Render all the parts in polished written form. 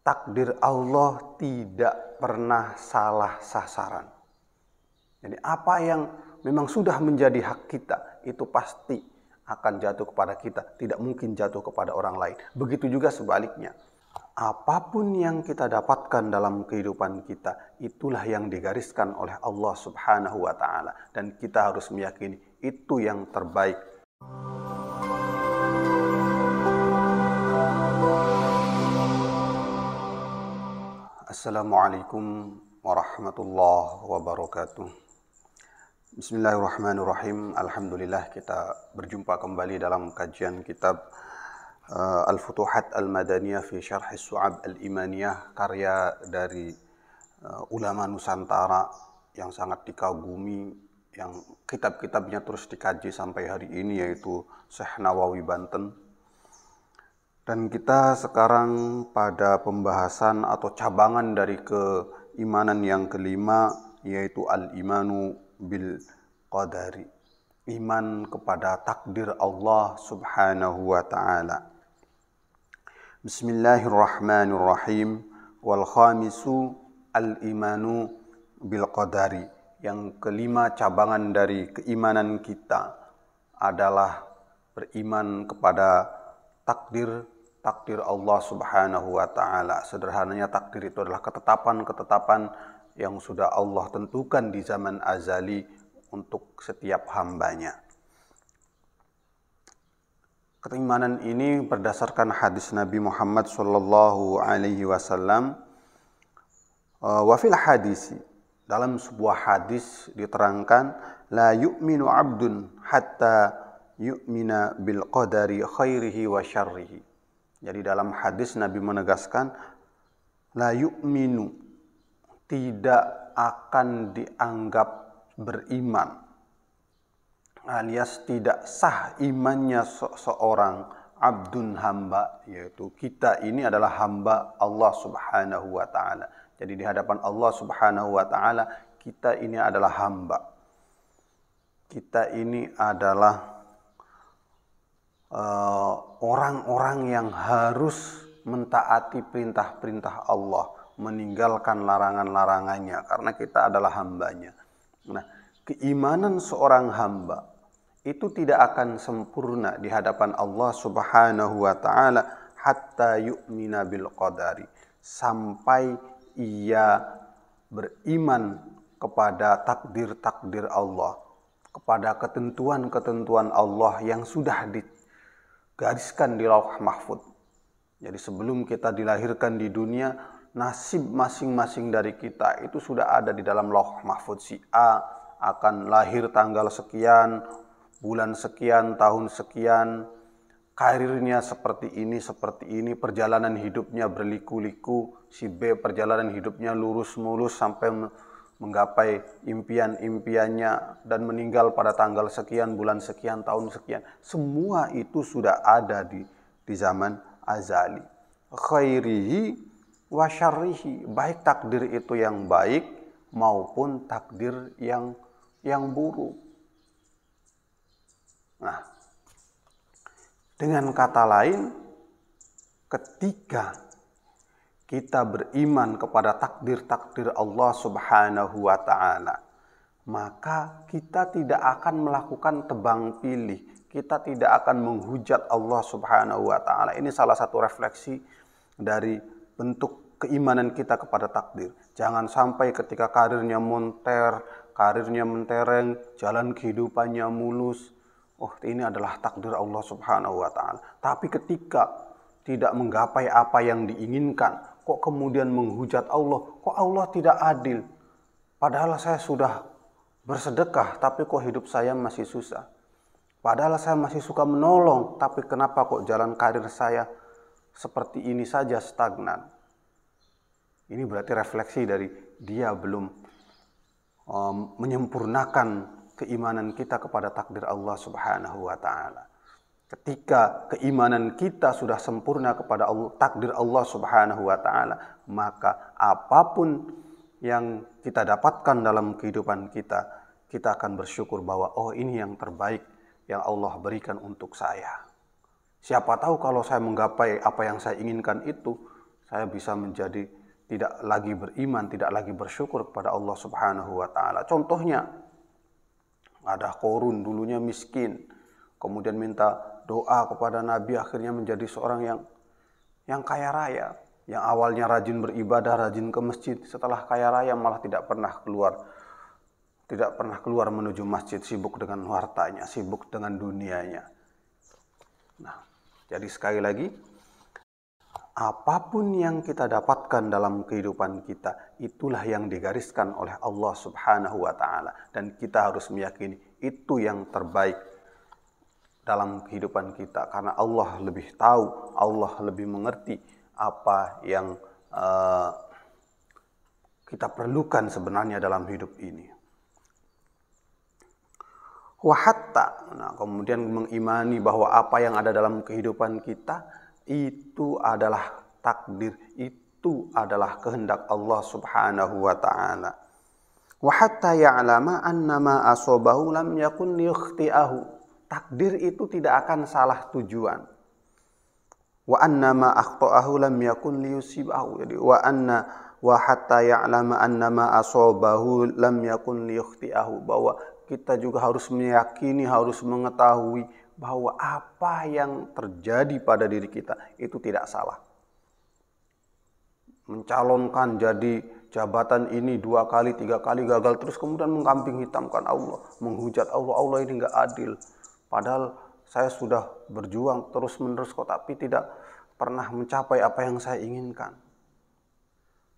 takdir Allah tidak pernah salah sasaran. Jadi apa yang memang sudah menjadi hak kita, itu pasti akan jatuh kepada kita, tidak mungkin jatuh kepada orang lain. Begitu juga sebaliknya. Apapun yang kita dapatkan dalam kehidupan kita, itulah yang digariskan oleh Allah Subhanahu wa Ta'ala, dan kita harus meyakini itu yang terbaik. Assalamualaikum warahmatullahi wabarakatuh. Bismillahirrahmanirrahim. Alhamdulillah, kita berjumpa kembali dalam kajian kitab Al-Futuhat Al-Madaniyah fi Syarh As-Su'ab Al-Imaniyah, karya dari ulama Nusantara yang sangat dikagumi, yang kitab-kitabnya terus dikaji sampai hari ini, yaitu Syekh Nawawi Banten. Dan kita sekarang pada pembahasan atau cabangan dari keimanan yang kelima, yaitu al-imanu bil qadari, iman kepada takdir Allah Subhanahu wa Ta'ala. Bismillahirrahmanirrahim. Wal khamisu al-imanu bil qadari. Yang kelima cabangan dari keimanan kita adalah beriman kepada takdir Allah Subhanahu wa Ta'ala. Sederhananya, takdir itu adalah ketetapan-ketetapan yang sudah Allah tentukan di zaman azali untuk setiap hambanya. Keimanan ini berdasarkan hadis Nabi Muhammad sallallahu alaihi wasallam. Wa fil hadisi, dalam sebuah hadis diterangkan, la yu'minu 'abdun hatta yu'mina bil qadari khairihi wa syarrihi. Jadi dalam hadis Nabi menegaskan, la yu'minu, tidak akan dianggap beriman, alias tidak sah imannya seorang abdun, hamba, yaitu kita ini adalah hamba Allah Subhanahu wa Ta'ala. Jadi di hadapan Allah Subhanahu wa Ta'ala, kita ini adalah hamba. Kita ini adalah orang-orang yang harus mentaati perintah-perintah Allah, meninggalkan larangan-larangannya, karena kita adalah hambanya. Nah, keimanan seorang hamba itu tidak akan sempurna di hadapan Allah Subhanahu wa Ta'ala hatta yu'mina bil qadari, sampai ia beriman kepada takdir-takdir Allah, kepada ketentuan-ketentuan Allah yang sudah digariskan di Lauh Mahfuz. Jadi sebelum kita dilahirkan di dunia, nasib masing-masing dari kita itu sudah ada di dalam Lauh Mahfuz. Si A akan lahir tanggal sekian, bulan sekian, tahun sekian, karirnya seperti ini, perjalanan hidupnya berliku-liku. Si B perjalanan hidupnya lurus-mulus sampai menggapai impian-impiannya dan meninggal pada tanggal sekian, bulan sekian, tahun sekian. Semua itu sudah ada di zaman azali. Khairihi wa syarrihi, baik takdir itu yang baik maupun takdir yang buruk. Nah, dengan kata lain, ketika kita beriman kepada takdir-takdir Allah Subhanahu wa Ta'ala, maka kita tidak akan melakukan tebang pilih, kita tidak akan menghujat Allah Subhanahu wa Ta'ala. Ini salah satu refleksi dari bentuk keimanan kita kepada takdir. Jangan sampai ketika karirnya monter, karirnya mentereng, jalan kehidupannya mulus, oh ini adalah takdir Allah Subhanahu wa Ta'ala. Tapi ketika tidak menggapai apa yang diinginkan, kok kemudian menghujat Allah, kok Allah tidak adil? Padahal saya sudah bersedekah, tapi kok hidup saya masih susah. Padahal saya masih suka menolong, tapi kenapa kok jalan karir saya seperti ini saja, stagnan? Ini berarti refleksi dari dia belum menyempurnakan keimanan kita kepada takdir Allah Subhanahu wa Ta'ala. Ketika keimanan kita sudah sempurna kepada takdir Allah Subhanahu wa Ta'ala, maka apapun yang kita dapatkan dalam kehidupan kita, kita akan bersyukur bahwa oh ini yang terbaik yang Allah berikan untuk saya. Siapa tahu kalau saya menggapai apa yang saya inginkan itu, saya bisa menjadi tidak lagi beriman, tidak lagi bersyukur kepada Allah Subhanahu wa taala. Contohnya, ada Qarun dulunya miskin, kemudian minta doa kepada Nabi, akhirnya menjadi seorang yang kaya raya. Yang awalnya rajin beribadah, rajin ke masjid, setelah kaya raya malah tidak pernah keluar menuju masjid, sibuk dengan hartanya, sibuk dengan dunianya. Nah, jadi sekali lagi, apapun yang kita dapatkan dalam kehidupan kita, itulah yang digariskan oleh Allah Subhanahu wa taala, dan kita harus meyakini itu yang terbaik dalam kehidupan kita, karena Allah lebih tahu, Allah lebih mengerti apa yang kita perlukan sebenarnya dalam hidup ini. Wahatta, nah kemudian mengimani bahwa apa yang ada dalam kehidupan kita itu adalah takdir, itu adalah kehendak Allah Subhanahu wa taala. Wahatta ya'lama annama asobahu lam yakun liyukhti'ahu. Takdir itu tidak akan salah tujuan. Wa annama akhta'ahu lam yakun liyusibahu. Jadi wa hatta ya'lama annama asobahu lam yakun liyukhti'ahu, bahwa kita juga harus meyakini, harus mengetahui bahwa apa yang terjadi pada diri kita itu tidak salah. Mencalonkan jadi jabatan ini 2 kali, 3 kali gagal, terus kemudian mengkambing hitamkan Allah, menghujat Allah, Allah ini enggak adil. Padahal saya sudah berjuang terus-menerus kok, tapi tidak pernah mencapai apa yang saya inginkan.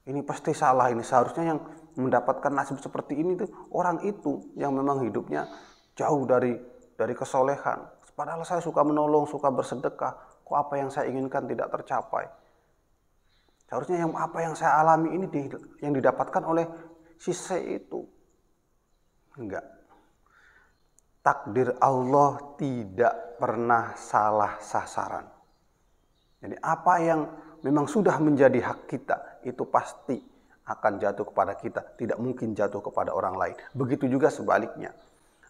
Ini pasti salah, ini seharusnya yang mendapatkan nasib seperti ini tuh orang itu yang memang hidupnya jauh dari kesolehan. Padahal saya suka menolong, suka bersedekah, kok apa yang saya inginkan tidak tercapai. Seharusnya apa yang saya alami ini yang didapatkan oleh si C itu. Enggak. Takdir Allah tidak pernah salah sasaran. Jadi apa yang memang sudah menjadi hak kita, itu pasti akan jatuh kepada kita, tidak mungkin jatuh kepada orang lain. Begitu juga sebaliknya.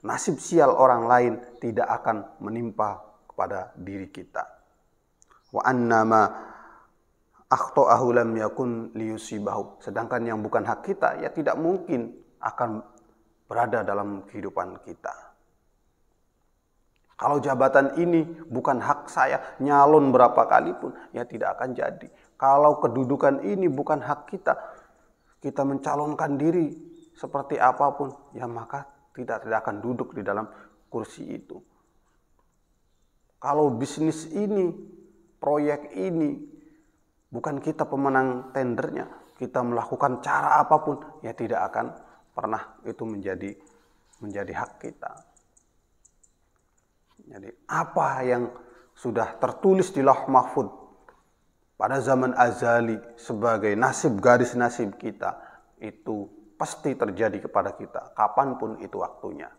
Nasib sial orang lain tidak akan menimpa kepada diri kita. Wa annama akhta'ahu lam yakun liyusibahu. Sedangkan yang bukan hak kita, ya tidak mungkin akan berada dalam kehidupan kita. Kalau jabatan ini bukan hak saya, nyalon berapa kali pun, ya tidak akan jadi. Kalau kedudukan ini bukan hak kita, kita mencalonkan diri seperti apapun, ya maka tidak akan duduk di dalam kursi itu. Kalau bisnis ini, proyek ini, bukan kita pemenang tendernya, kita melakukan cara apapun, ya tidak akan pernah itu menjadi hak kita. Jadi apa yang sudah tertulis di Lauh Mahfuz pada zaman azali sebagai nasib, garis nasib kita, itu pasti terjadi kepada kita kapanpun itu waktunya.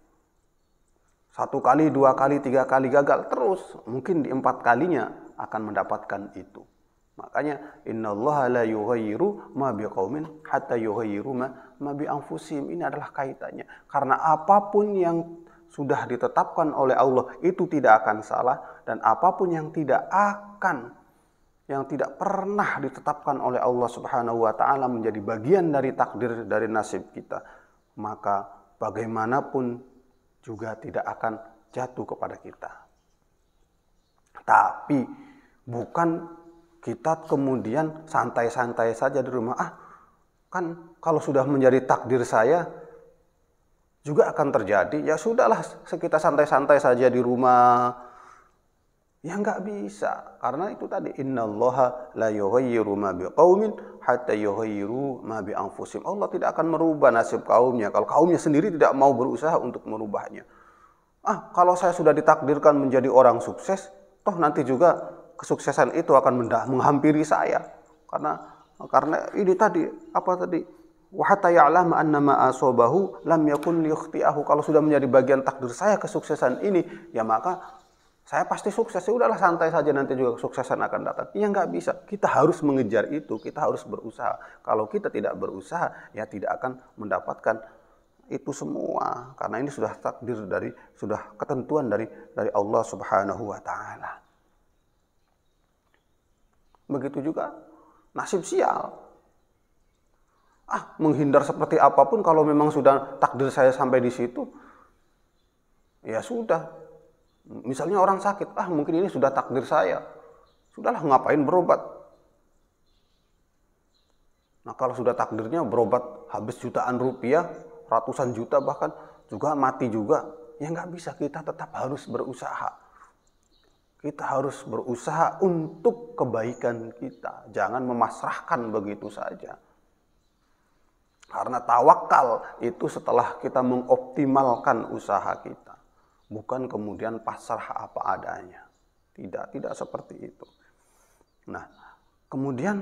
1 kali, 2 kali, 3 kali gagal, terus mungkin di 4 kalinya akan mendapatkan itu. Makanya innallaha la yughayyiru ma biqaumin hatta yughayyiru ma bi anfusihim. Ini adalah kaitannya. Karena apapun yang sudah ditetapkan oleh Allah itu tidak akan salah, dan apapun yang tidak pernah ditetapkan oleh Allah Subhanahu wa taala menjadi bagian dari takdir, dari nasib kita, maka bagaimanapun juga tidak akan jatuh kepada kita. Tapi bukan kita kemudian santai-santai saja di rumah. Kan kalau sudah menjadi takdir saya juga akan terjadi, ya sudahlah kita santai-santai saja di rumah. Ya nggak bisa, karena itu tadi innallaha la yughayyiru ma biqaumin hatta yughayyiru ma bi anfusihim. Allah tidak akan merubah nasib kaumnya kalau kaumnya sendiri tidak mau berusaha untuk merubahnya. Kalau saya sudah ditakdirkan menjadi orang sukses, toh nanti juga kesuksesan itu akan menghampiri saya. Karena ini tadi wa hatta ya'lama annama asabahu lam yakun liyukhti'ahu. Kalau sudah menjadi bagian takdir saya kesuksesan ini, ya maka saya pasti sukses. Ya udahlah santai saja, nanti juga kesuksesan akan datang. Ya nggak bisa. Kita harus mengejar itu, kita harus berusaha. Kalau kita tidak berusaha, ya tidak akan mendapatkan itu semua. Karena ini sudah takdir sudah ketentuan dari Allah Subhanahu wa taala. Begitu juga nasib sial. Menghindar seperti apapun kalau memang sudah takdir saya sampai di situ, ya sudah. Misalnya orang sakit, mungkin ini sudah takdir saya. Sudahlah, ngapain berobat? Nah, kalau sudah takdirnya berobat habis jutaan rupiah, ratusan juta bahkan, juga mati juga, ya nggak bisa. Kita tetap harus berusaha. Kita harus berusaha untuk kebaikan kita. Jangan memasrahkan begitu saja. Karena tawakal itu setelah kita mengoptimalkan usaha kita. Bukan kemudian pasrah apa adanya. Tidak seperti itu. Nah, kemudian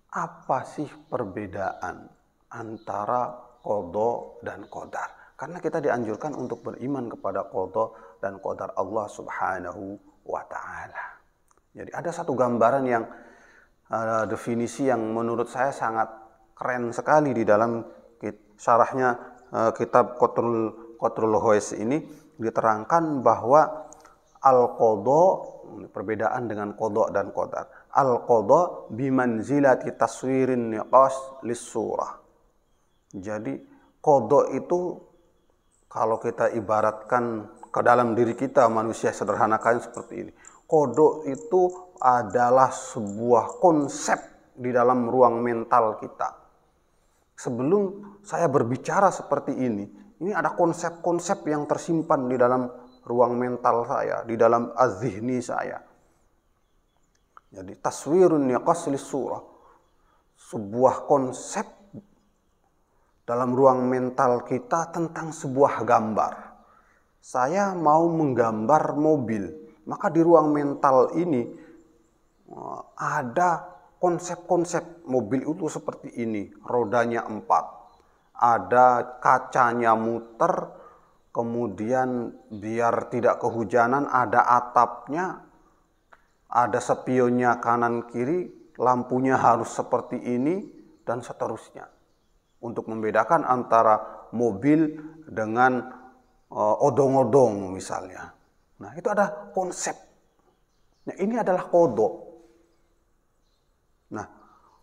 apa sih perbedaan antara qada dan qadar? Karena kita dianjurkan untuk beriman kepada qada dan qadar Allah Subhanahu wa ta'ala. Jadi ada satu gambaran yang definisi yang menurut saya sangat keren sekali di dalam syarahnya kitab Qatrul Ghois ini, diterangkan bahwa al-qada, perbedaan dengan qada dan qadar. Al-qada bimanzilati taswirin niqas lis-surah. Jadi qada itu kalau kita ibaratkan ke dalam diri kita, manusia sederhanakan seperti ini. Qada itu adalah sebuah konsep di dalam ruang mental kita. Sebelum saya berbicara seperti ini ada konsep-konsep yang tersimpan di dalam ruang mental saya, di dalam az-zihni saya. Jadi taswirun niqas lis-surah, sebuah konsep dalam ruang mental kita tentang sebuah gambar. Saya mau menggambar mobil, maka di ruang mental ini ada konsep-konsep mobil itu seperti ini, rodanya 4, ada kacanya muter, kemudian biar tidak kehujanan ada atapnya, ada spionnya kanan kiri, lampunya harus seperti ini, dan seterusnya. Untuk membedakan antara mobil dengan odong-odong misalnya. Nah, itu ada konsep. Nah, ini adalah qada. Nah,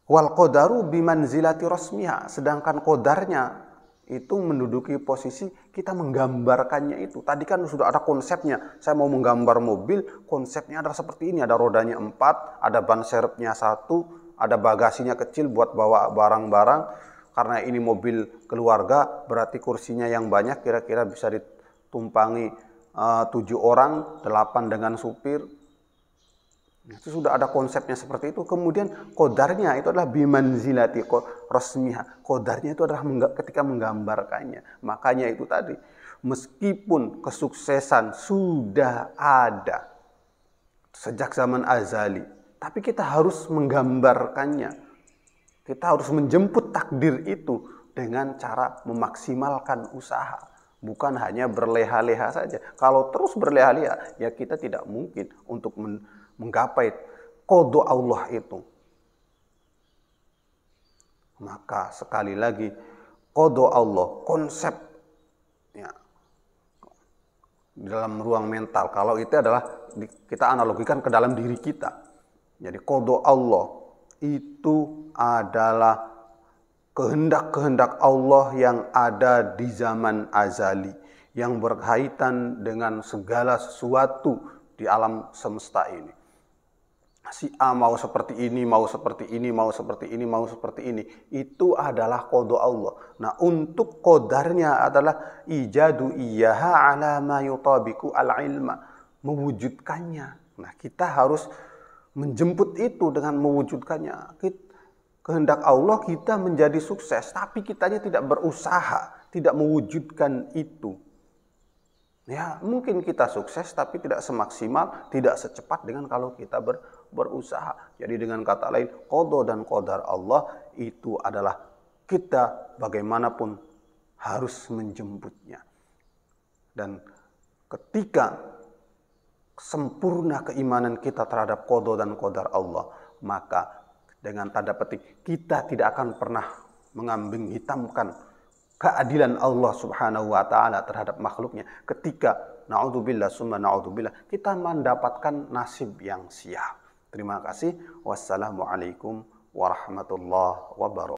wal qadaru bimanzilati rasmiha, sedangkan qadarnya itu menduduki posisi kita menggambarkannya itu. Tadi kan sudah ada konsepnya. Saya mau menggambar mobil, konsepnya adalah seperti ini. Ada rodanya 4, ada ban serepnya 1, ada bagasinya kecil buat bawa barang-barang. Karena ini mobil keluarga, berarti kursinya yang banyak, kira-kira bisa ditumpangi 7 orang, 8 dengan supir. Itu sudah ada konsepnya seperti itu. Kemudian qadarnya itu adalah bimanzilati rasmiha. Qadarnya itu adalah ketika menggambarkannya. Makanya itu tadi, meskipun kesuksesan sudah ada sejak zaman azali, tapi kita harus menggambarkannya. Kita harus menjemput takdir itu dengan cara memaksimalkan usaha. Bukan hanya berleha-leha saja. Kalau terus berleha-leha, ya kita tidak mungkin untuk menggapai qada Allah itu. Maka sekali lagi, qada Allah, konsep ya, di dalam ruang mental. Kalau itu adalah kita analogikan ke dalam diri kita. Jadi qada Allah itu adalah kehendak-kehendak Allah yang ada di zaman azali, yang berkaitan dengan segala sesuatu di alam semesta ini. Si A mau seperti ini, mau seperti ini, mau seperti ini, mau seperti ini. Itu adalah qada Allah. Nah, untuk qadarnya adalah ijadu iyyaha ala ma yutabiqu al-ilma, mewujudkannya. Nah, kita harus menjemput itu dengan mewujudkannya. Kehendak Allah kita menjadi sukses, tapi kitanya tidak berusaha, tidak mewujudkan itu. Ya, mungkin kita sukses tapi tidak semaksimal, tidak secepat dengan kalau kita berusaha. Jadi dengan kata lain, qada dan qadar Allah itu adalah kita bagaimanapun harus menjemputnya. Dan ketika sempurna keimanan kita terhadap qada dan qadar Allah, maka dengan tanda petik kita tidak akan pernah mengambing hitamkan keadilan Allah Subhanahu wa taala terhadap makhluknya ketika naudzubillah summa naudzubillah kita mendapatkan nasib yang sial. Terima kasih. Wassalamualaikum warahmatullahi wabarakatuh.